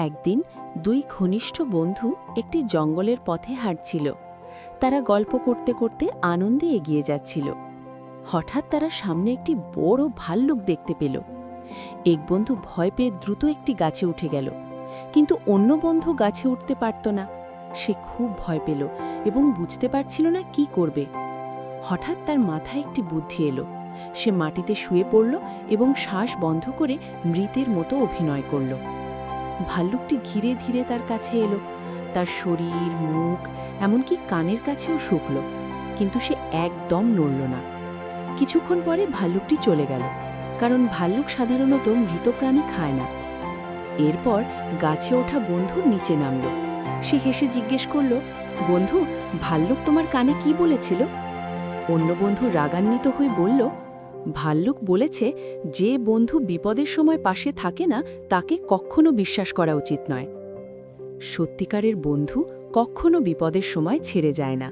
একদিন দুই ঘনিষ্ঠ বন্ধু একটি জঙ্গলের পথে হাঁটছিল। তারা গল্প করতে করতে আনন্দে এগিয়ে যাচ্ছিল। হঠাৎ তারা সামনে একটি বড় ভাল্লুক দেখতে পেল। এক বন্ধু ভয় পেয়ে দ্রুত একটি গাছে উঠে গেল, কিন্তু অন্য বন্ধু গাছে উঠতে পারত না। সে খুব ভয় পেল এবং বুঝতে পারছিল না কি করবে। হঠাৎ তার মাথায় একটি বুদ্ধি এলো। সে মাটিতে শুয়ে পড়ল এবং শ্বাস বন্ধ করে মৃতের মতো অভিনয় করল। ভাল্লুকটি ধীরে ধীরে তার কাছে এলো। তার শরীর, মুখ, এমনকি কানের কাছেও শুকল, কিন্তু সে একদম নড়ল না। কিছুক্ষণ পরে ভাল্লুকটি চলে গেল, কারণ ভাল্লুক সাধারণত মৃত প্রাণী খায় না। এরপর গাছে ওঠা বন্ধু নিচে নামল। সে হেসে জিজ্ঞেস করল, বন্ধু, ভাল্লুক তোমার কানে কি বলেছিল? অন্য বন্ধু রাগান্বিত হয়ে বলল, ভাল্লুক বলেছে যে বন্ধু বিপদের সময় পাশে থাকে না তাকে কখনো বিশ্বাস করা উচিত নয়। সত্যিকারের বন্ধু কখনো বিপদের সময় ছেড়ে যায় না।